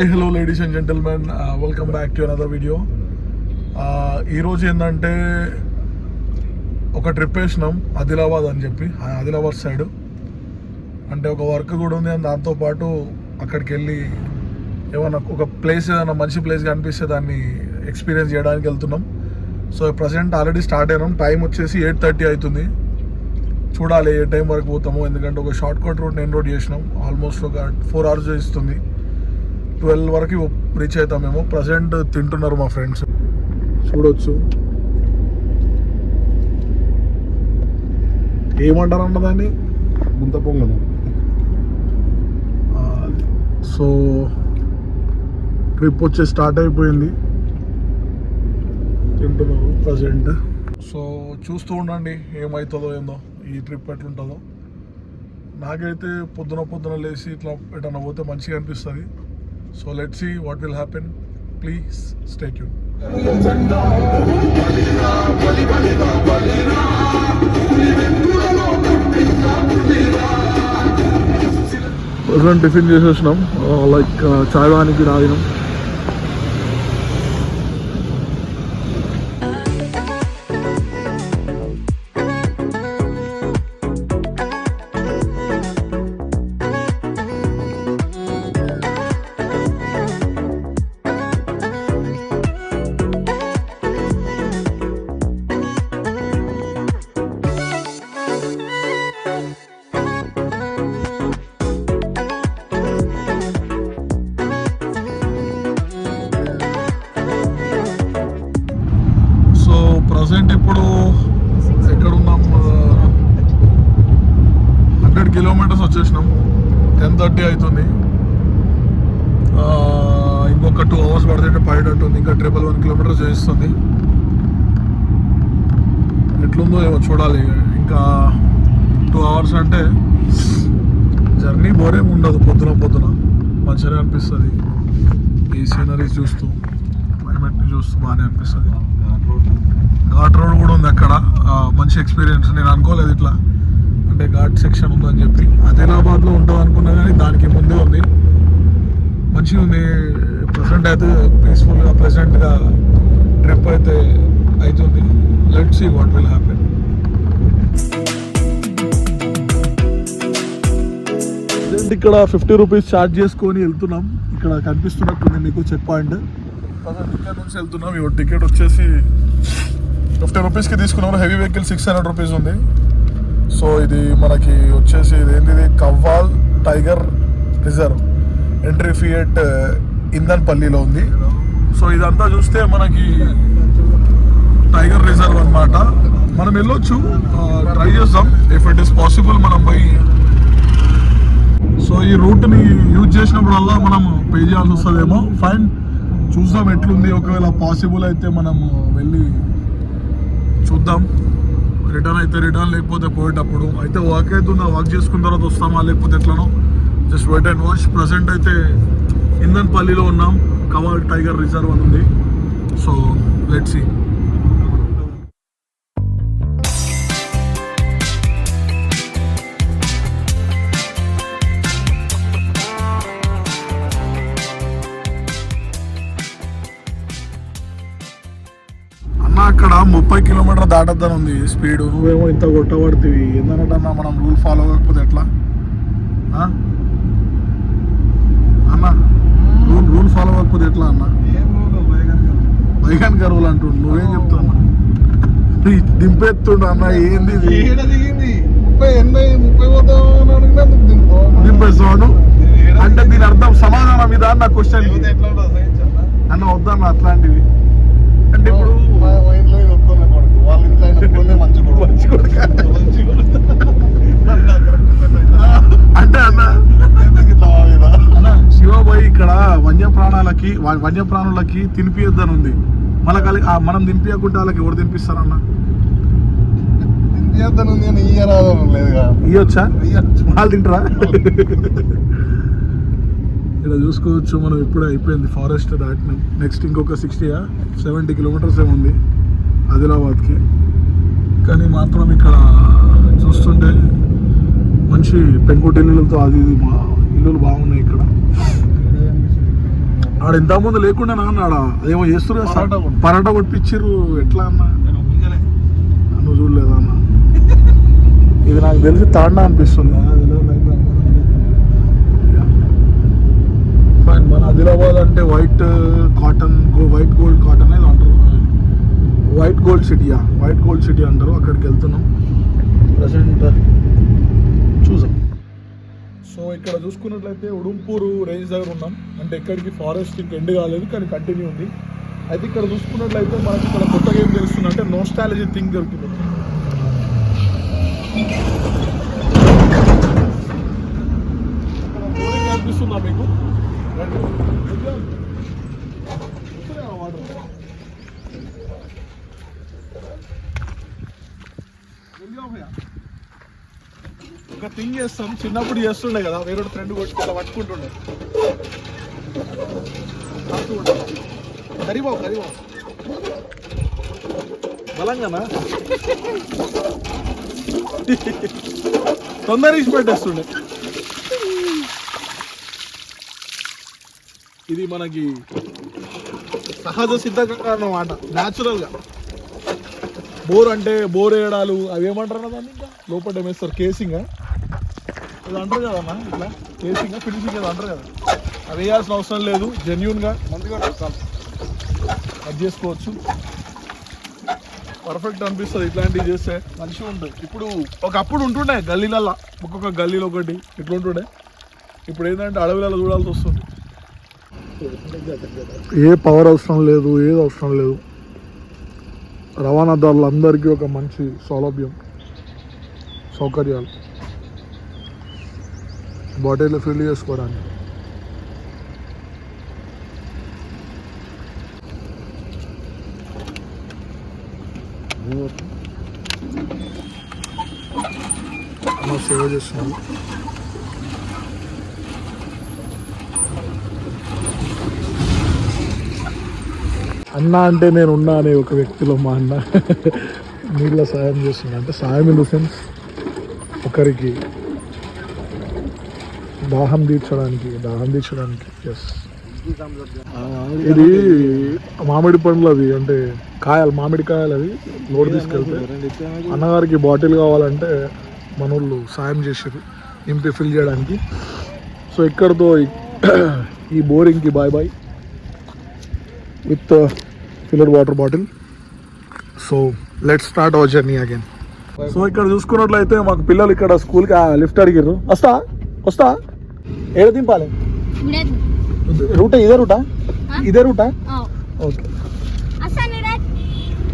Hi hello ladies and gentlemen, welcome back to another video. ఈరోజు ఏంటంటే ఒక trip వేసినాం ఆదిలాబాద్ అని చెప్పి, ఆదిలాబాద్ సైడ్. అంటే ఒక వర్క్ కూడా ఉంది, అని దాంతోపాటు అక్కడికి వెళ్ళి ఏమన్నా ఒక ప్లేస్, ఏదైనా మంచి ప్లేస్ కనిపిస్తే దాన్ని ఎక్స్పీరియన్స్ చేయడానికి వెళ్తున్నాం. సో ప్రజెంట్ ఆల్రెడీ స్టార్ట్ అయినాం. టైం వచ్చేసి 8:30 అవుతుంది. చూడాలి ఏ టైం వరకు పోతామో, ఎందుకంటే ఒక short cut route main road చేసినాం. ఆల్మోస్ట్ ఒక 4 hours ఇస్తుంది. 12 వరకు రీచ్ అవుతామేమో. ప్రజెంట్ తింటున్నారు మా ఫ్రెండ్స్, చూడొచ్చు. ఏమంటారన్న దాన్ని, గుంత పొంగలు. సో ట్రిప్ వచ్చి స్టార్ట్ అయిపోయింది, తింటున్నారు ప్రజెంట్. సో చూస్తూ ఉండండి ఏమవుతుందో ఏందో, ఈ ట్రిప్ ఎట్లుంటుందో. నాకైతే పొద్దున లేచి ఇట్లా ఎటన్నా పోతే మంచిగా అనిపిస్తుంది. So let's see what will happen. Please stay tune. Present tiffin చేసేసినాం, లైక్ చాయ్ వానికి తాగినాం. ప్రజెంట్ ఇప్పుడు ఎక్కడున్నాం, 100 kilometers వచ్చేసినాం. 10:30 అవుతుంది. ఇంకొక 2 hours పడితే పడేటట్టుంది. ఇంకా 111 kilometers చేస్తుంది. ఎట్లుందో ఏమో చూడాలి. ఇంకా 2 hours అంటే జర్నీ బోరేం ఉండదు. పొద్దున మంచిగానే అనిపిస్తుంది. ఈ సీనరీస్ చూస్తూ, క్లైమేట్ని చూస్తూ బాగానే అనిపిస్తుంది. ఘాట్ రోడ్ కూడా ఉంది అక్కడ, మంచి ఎక్స్పీరియన్స్. నేను అనుకోలేదు ఇట్లా అంటే ఘాట్ సెక్షన్ ఉందని చెప్పి. ఆదిలాబాద్లో ఉంటుంది అనుకున్నా, కానీ దానికి ముందే ఉంది. మంచిగా ఉంది. ప్రజెంట్ అయితే పీస్ఫుల్గా ప్లెజెంట్గా ట్రిప్ అయితే అవుతుంది. Let's see what will happen. ఇక్కడ 50 rupees ఛార్జ్ చేసుకొని వెళ్తున్నాం. ఇక్కడ కనిపిస్తున్నట్టుంది మీకు చెక్ పాయింట్. ఇక్కడ నుంచి వెళ్తున్నాం. ఈ టికెట్ వచ్చేసి 50 rupeesకి తీసుకున్నాము. హెవీ వెహికల్ 600 rupees ఉంది. సో ఇది మనకి వచ్చేసి ఇదేంటిది, Kawal tiger reserve. Entry fee at ఇందన్పల్లిలో ఉంది. సో ఇదంతా చూస్తే మనకి టైగర్ రిజర్వ్ అన్నమాట. మనం వెళ్ళొచ్చు, ట్రై చేద్దాం. ఇఫ్ ఇట్ ఈస్ పాసిబుల్ మనం పోయి, సో ఈ రూట్ని యూజ్ చేసినప్పుడల్లా మనం పే చేయాల్సి వస్తుందేమో. ఫైన్, చూద్దాం ఎట్లుంది. ఒకవేళ పాసిబుల్ అయితే మనము వెళ్ళి చూద్దాం. రిటర్న్ అయితే రిటర్న్, లేకపోతే పోయేటప్పుడు అయితే వాక్ అవుతుందా, వాక్ చేసుకున్న తర్వాత వస్తామా లేకపోతే ఎట్లనో, just wait and watch. Present అయితే ఇందన్పల్లిలో ఉన్నాం. కవ్వాల్ టైగర్ రిజర్వ్ అని ఉంది. So let's see. అక్కడ 30 kilometers దాటద్దని ఉంది స్పీడ్. నువ్వేమో ఇంత కొట్టబడుతుంది. ఎందుకంటన్నా మనం రూల్ ఫాలో కాకపోతే ఎట్లా అన్న? రూల్ ఫాలో కాకపోతే ఎట్లా అన్న? బైగాన్ కరువులు అంటుండు. నువ్వేం చెప్తున్నా? దింపేస్తుండ అన్న. ఏంది దింపేస్తాడు అంటే దీని అర్థం సమాధానం మీద నా క్వశ్చన్ అన్న. వద్దన్న అట్లాంటివి. అంటే ఇప్పుడు అంటే అన్న శివబాయి ఇక్కడ వన్యప్రాణులకి తినిపియొద్దని ఉంది. మళ్ళీ మనం తినిపించకుంటే వాళ్ళకి ఎవరు తినిపిస్తారన్న? ఇయ్యొచ్చా? వాళ్ళు తింటారా? ఇక్కడ చూసుకోవచ్చు మనం. ఇప్పుడే అయిపోయింది ఫారెస్ట్ దాటినాం. నెక్స్ట్ ఇంకొక 70 kilometers ఏముంది ఆదిలాబాద్కి. కానీ మాత్రం ఇక్కడ చూస్తుంటే మంచి పెంకుటిల్లులతో అది ఇల్లులు బాగున్నాయి ఇక్కడ. ఆడ ఇంతకుముందు లేకుండా నాన్న అదేమో చేస్తున్నారు పరాటా కొట్టించారు ఎట్లా అన్న నువ్వు చూడలేదా అన్న ఇది నాకు తెలిసి తాండా అనిపిస్తుంది ఫైన్ మన ఆదిలాబాద్ అంటే వైట్ గోల్డ్ కాటన్ అనేది అంటారు వైట్ గోల్డ్ సిటీ అంటారు అక్కడికి వెళ్తున్నాం ప్రజెంట్ చూసాం సో ఇక్కడ చూసుకున్నట్లయితే ఉడుంపూరు రేంజ్ దగ్గర ఉన్నాం అంటే ఇక్కడికి ఫారెస్ట్ ఇంకా ఎండ్ కాలేదు కానీ కంటిన్యూ ఉంది అయితే ఇక్కడ చూసుకున్నట్లయితే మనకి ఇక్కడ కొత్తగా ఏం తెలుస్తుంది అంటే నోస్టాలజీ థింగ్ దొరికింది కనిపిస్తుందా మీకు ఒక థింగ్ చేస్తాం చిన్నప్పుడు చేస్తుండే కదా వేరే ఫ్రెండ్ కొట్టి అలా పట్టుకుంటుండే హరిబాబు బలంగానా తొందర ఇచ్చి పెట్టేస్తుండే ఇది మనకి సహజ సిద్ధంగా అన్నమాట న్యాచురల్గా బోర్ వేయడాలు అవి ఏమంటారు దాన్ని ఇంకా లోపల ఏమేస్తారు కేసింగ్ ఇది అంటారు కదన్నా ఇట్లా కేసింగ్ ఫినిషింగ్ అది అంటారు కదా అవి వేయాల్సిన అవసరం లేదు జెన్యూన్గా మంచిగా అది చేసుకోవచ్చు పర్ఫెక్ట్ అనిపిస్తుంది ఇట్లాంటివి చేస్తే మంచిగా ఉంటుంది ఇప్పుడు ఒకప్పుడు ఉంటుండే గల్లీలల్లో ఒక్కొక్క గల్లీలో ఒకటి ఇట్లా ఉంటుండే ఇప్పుడు ఏంటంటే అడవులలో చూడాల్సి వస్తుంది ఏ పవర్ అవసరం లేదు ఏది అవసరం లేదు రవాణాదారులందరికీ ఒక మంచి సౌకర్యాలు బాటిల్లో ఫిల్ చేసుకోవడానికి సేవ చేస్తున్నాను అన్న అంటే నేను ఉన్నా అనే ఒక వ్యక్తిలో మా అన్న నీళ్ళ సాయం చేస్తున్నా అంటే సాయం ఇన్ ద సెన్స్ ఒకరికి దాహం తీర్చడానికి ఎస్ ఇది మామిడి పండ్లు అవి అంటే మామిడి కాయలు అవి లోడ్ తీసుకెళ్తే అన్నగారికి బాటిల్ కావాలంటే మనోళ్ళు సాయం చేసారు నింపి ఫిల్ చేయడానికి సో ఇక్కడతో ఈ బోరింగ్కి bye with filled water bottle so let's start our journey again so ఇక్కడ చూసుకున్నట్లయితే మాకు పిల్లలు ఇక్కడ స్కూల్కి లిఫ్ట్ అడిగారు వస్తా ఏడ దింపాలి రూటా ఇదే రూటా ఓకే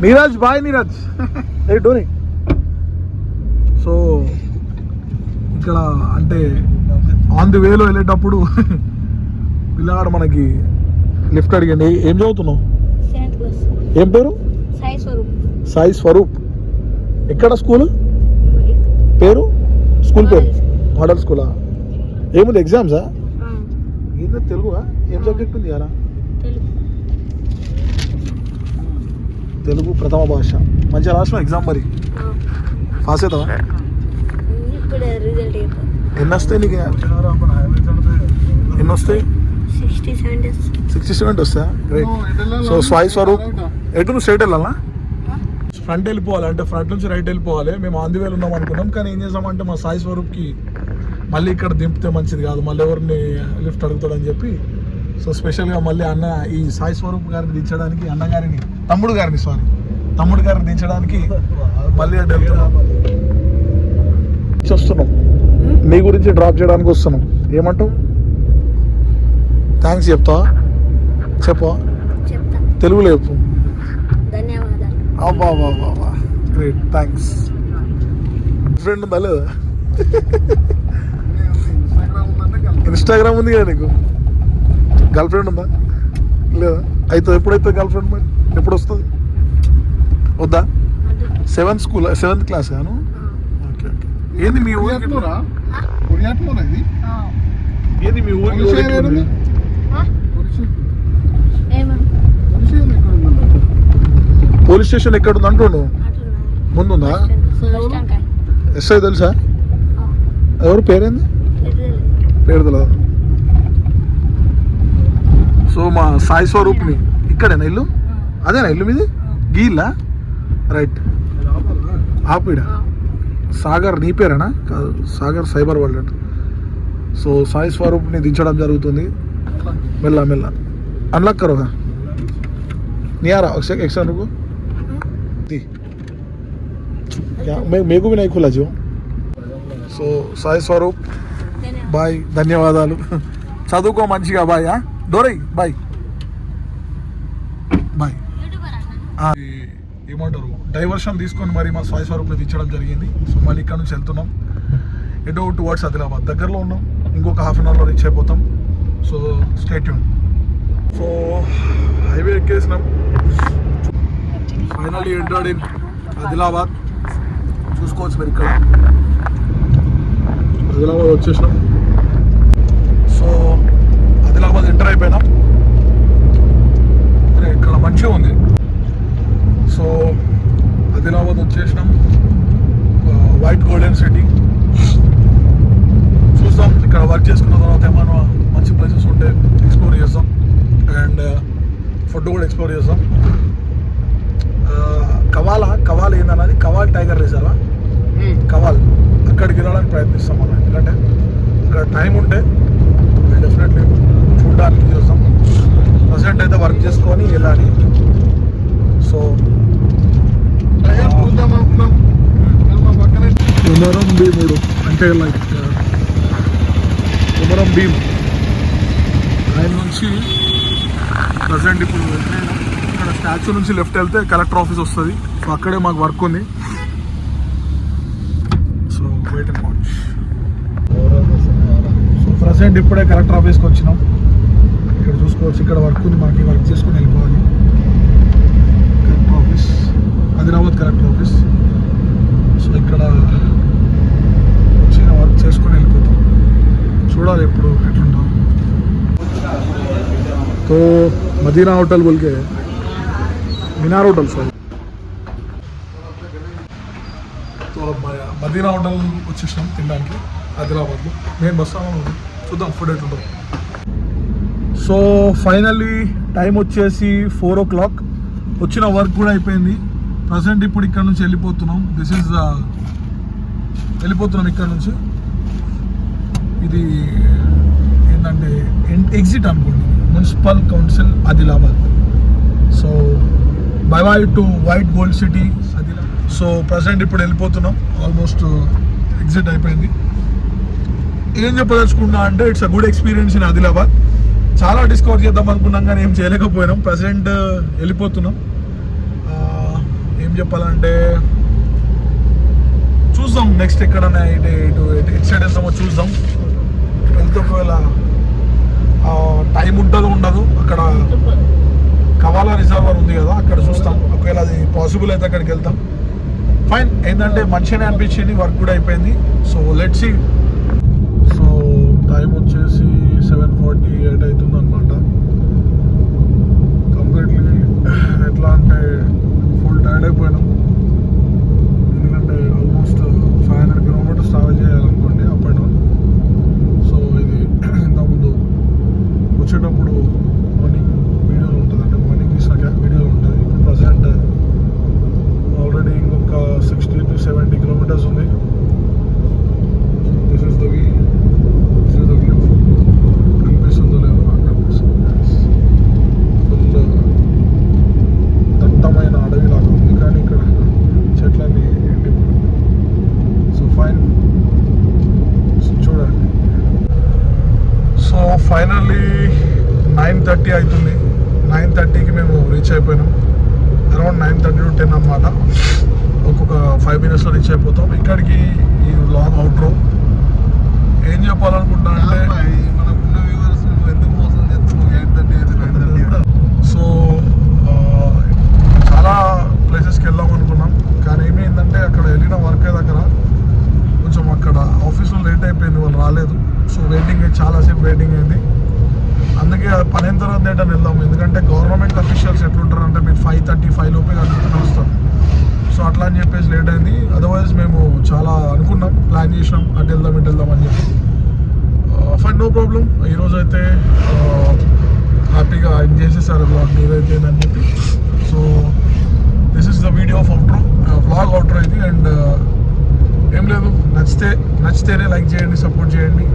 నీరజ్ బాయ్ నీరజ్ ఏ డోని సో ఇక్కడ అంటే ఆన్ ది వేలో వెళ్ళేటప్పుడు పిల్లగాడు మనకి లిఫ్ట్ అడిగండి ఏం చదువుతున్నావు ఏం పేరు సాయి స్వరూప్ ఎక్కడ స్కూల్ పేరు స్కూల్ పేరు మోడల్ స్కూలా ఏముంది ఎగ్జామ్సా ఏంటో తెలుగుగా ఏం సబ్జెక్ట్ ఉంది కదా తెలుగు ప్రథమ భాష మంచిగా రాసిన ఎగ్జామ్ మరి పాస్ అవుతావా ఎన్ని వస్తాయి నీకు ఎన్ని వస్తాయి 67 వస్తా రైట్ సో సాయి స్వరూప్ ఎటు నువ్వు స్ట్రైట్ వెళ్ళాలా ఫ్రంట్ వెళ్ళిపోవాలి అంటే ఫ్రంట్ నుంచి రైట్ వెళ్ళిపోవాలి మేము ఆన్ ది వేలు ఉన్నాం అనుకున్నాం కానీ ఏం చేసామంటే మా సాయి స్వరూప్కి మళ్ళీ ఇక్కడ దింపితే మంచిది కాదు మళ్ళీ ఎవరిని లిఫ్ట్ అడుగుతాడని చెప్పి సో స్పెషల్గా మళ్ళీ ఈ సాయి స్వరూప్ గారిని దించడానికి తమ్ముడు గారిని దించడానికి మళ్ళీ అటు వెళ్తున్నాం వస్తున్నాం మీ గురించి డ్రాప్ చేయడానికి వస్తున్నాం ఏమంటావు థ్యాంక్స్ చెప్పు తెలుగులో చెప్పు అబ్బా గ్రేట్ థ్యాంక్స్ ఫ్రెండ్ ఉందా లేదా ఇన్స్టాగ్రామ్ ఉంది కదా నీకు గర్ల్ ఫ్రెండ్ ఉందా లేదా అయితే ఎప్పుడైతే గర్ల్ ఫ్రెండ్ మరి ఎప్పుడు వస్తుంది వద్దా 7th క్లాస్ గాను ఓకే ఏంది మీ ఊరు ఏంది మీ ఊరు పోలీస్ స్టేషన్ ఎక్కడ ఉంది అంటుండు ముందుందా ఎస్ఐ తెలుసా ఎవరు పేరేంది పేరు తెలియదు సో మా సాయి స్వరూప్ని ఇక్కడేనా ఇల్లు? అదేనా ఇల్లు మీది? గీల్లా? రైట్. ఆపిడ సాగర్ నీ పేరేనా? కాదు, సాగర్ సైబర్ వరల్డ్ అంట. సో సాయి స్వరూప్ని దించడం జరుగుతుంది మెల్ల మెల్ల. అన్లాక్ కరోగా नहीं आ रहा एक्स्ट्रा रुको मेरे को भी नहीं खुला जो. సో సాయి స్వరూప్ బాయ్, ధన్యవాదాలు. చదువుకో మంచిగా బాయ్. Dorai bye bye. ఏమంటారు డైవర్షన్ తీసుకొని మరి మా సాయి స్వరూప్ని తెచ్చడం జరిగింది. సో మళ్ళీ ఇక్కడ నుంచి వెళ్తున్నాం ఎటో టువర్డ్స్ ఆదిలాబాద్. దగ్గరలో ఉన్నాం, ఇంకొక హాఫ్ అన్ అవర్లో రీచ్ అయిపోతాం. So stay tune. So highway ఎక్కేసినాం. Finally entered in Adilabad. చూసుకోవచ్చు మీరు ఇక్కడ ఆదిలాబాద్ వచ్చేసినాం. సో ఆదిలాబాద్ ఎంటర్ అయిపోయినాం. అరే ఇక్కడ మంచిగా ఉంది. సో ఆదిలాబాద్ వచ్చేసినాం. వైట్ గోల్డెన్ సిటీ చూద్దాం. ఇక్కడ వర్క్ చేసుకున్న తర్వాత ఏమైనా మంచి ప్లేసెస్ ఉంటే ఎక్స్ప్లోర్ చేద్దాం. అండ్ ఫుడ్ కూడా ఎక్స్ప్లోర్ చేద్దాం. కవాల్ ఏందన్నది కవాల్ టైగర్ రిజర్వా కవాల్, అక్కడికి వెళ్ళడానికి ప్రయత్నిస్తాం మనం. ఎందుకంటే అక్కడ టైం ఉంటే డెఫినెట్లీ చూడడానికి చూస్తాం. ప్రజెంట్ అయితే వర్క్ చేసుకొని వెళ్ళాలి. సో కుమరం భీముడు అంటే లైక్ కుమరం భీమ్ ఆయన నుంచి ప్రజెంట్ ఇప్పుడు ఇక్కడ స్టాచ్యూ నుంచి లెఫ్ట్ వెళ్తే కలెక్టర్ ఆఫీస్ వస్తుంది. సో అక్కడే మాకు వర్క్ ఉంది. So wait and watch. So present ఇప్పుడే కలెక్టర్ ఆఫీస్కి వచ్చినాం. ఇక్కడ చూసుకోవచ్చు, ఇక్కడ వర్క్ ఉంది. మనకి వర్క్ చేసుకొని వెళ్ళిపోవాలి. Collector office Adilabad collector office. So ఇక్కడ వచ్చిన వర్క్ చేసుకొని వెళ్ళిపోతాం. చూడాలి ఎప్పుడు ఎట్లుంటాం. तो मदीना होटल बोल के मीनार होटल सॉरी. तो మదీనా హోటల్ వచ్చేసినాం తినడానికి ఆదిలాబాద్లో. నేను బస్సు చూద్దాం ఫుడ్ ఎట్లుంటాం. సో ఫైనల్లీ టైం వచ్చేసి 4 o'clock. వచ్చిన వర్క్ కూడా అయిపోయింది. ప్రజెంట్ ఇప్పుడు ఇక్కడ నుంచి వెళ్ళిపోతున్నాం. వెళ్ళిపోతున్నాం ఇక్కడ నుంచి. ఇది ఏంటంటే ఎగ్జిట్ అనుకోండి, municipal council Adilabad. So by to white gold city Adilabad. So present ఇప్పుడు వెళ్ళిపోతున్నాం. ఆల్మోస్ట్ ఎగ్జిట్ అయిపోయింది. ఏం చెప్పదలుచుకున్నా అంటే it's a good experience in Adilabad. చాలా డిస్కవర్ చేద్దాం అనుకున్నాం కానీ ఏం చేయలేకపోయినాం. ప్రజెంట్ వెళ్ళిపోతున్నాం. ఏం చెప్పాలంటే చూద్దాం నెక్స్ట్ ఎక్కడన్నా ఇటు సైడ్ వెళ్తామో చూద్దాం. వెళ్తే ఒకవేళ టైం ఉంటుందో ఉండదు. అక్కడ కవాలా రిజర్వర్ ఉంది కదా, అక్కడ చూస్తాం. ఒకవేళ అది పాసిబుల్ అయితే అక్కడికి వెళ్తాం. ఫైన్. ఏంటంటే మంచిగానే అనిపించింది, వర్క్ కూడా అయిపోయింది. So let's see. So time వచ్చేసి 7:48 అవుతుంది అనమాట. కంప్లీట్లీ ఎట్లా అంటే ఫుల్ టైర్డ్ అయిపోయినాం. ఎందుకంటే ఆల్మోస్ట్ 500 kilometers ట్రావెల్ చేయాలనుకోండి అప్ అండ్ డౌన్. సో ఇది ఇంతకుముందు వచ్చేటప్పుడు మార్నింగ్ వీడియోలు ఉంటుంది, అంటే మార్నింగ్ తీసిన వీడియోలు ఉంటుంది. ఇప్పుడు ప్రజెంట్ ఆల్రెడీ ఇంకొక 60 to 70 kilometers ఉంది. This is the view. కనిపిస్తుందో లేదో నాకు కనిపిస్తుంది. ఫుల్ దట్టమైన అడవి లాగా ఉంది, కానీ ఇక్కడ చెట్లన్నీ ఎండిపోయింది. సో ఫైన్, చూడండి. సో ఫైనల్లీ 9:30 అవుతుంది. 9:30కి మేము రీచ్ అయిపోయినాం. అరౌండ్ 9:30 to 10 అనమాట. ఒక్కొక్క 5 minutesలో రీచ్ అయిపోతాం. ఇక్కడికి ఈ లాంగ్ అవుట్రో ఏం చెప్పాలనుకుంటున్నా అంటే మనకున్న వ్యూవర్స్ ఎందుకు మోసం చేస్తున్నాం. 8:30 సో చాలా ప్లేసెస్కి వెళ్దాం అనుకున్నాం, కానీ ఏమైందంటే అక్కడ వెళ్ళిన వర్క్ దగ్గర కొంచెం అక్కడ ఆఫీస్లో లేట్ అయిపోయింది, వాళ్ళు రాలేదు. సో చాలాసేపు వెయిటింగ్ అయింది. అందుకే పని అయిన తర్వాత ఏంటని వెళ్దాం. ఎందుకంటే గవర్నమెంట్ అఫీషియల్స్ ఎట్లుంటారంటే మీరు 5:35 లోపే కలుగుతూనే వస్తారు. సో అట్లా అని చెప్పేసి లేట్ అయింది. అదర్వైజ్ మేము చాలా అనుకున్నాం, ప్లాన్ చేసినాం అటు వెళ్దాం ఇటు వెళ్దాం అని చెప్పి. Fine, no problem. ఈరోజు అయితే హ్యాపీగా ఎండ్ చేసేసారు బ్లాగ్ ఏదైతే అని చెప్పి. So this is the video of outro, vlog outro ఇది. అండ్ ఏం లేదు, నచ్చితేనే లైక్ చేయండి, సపోర్ట్ చేయండి.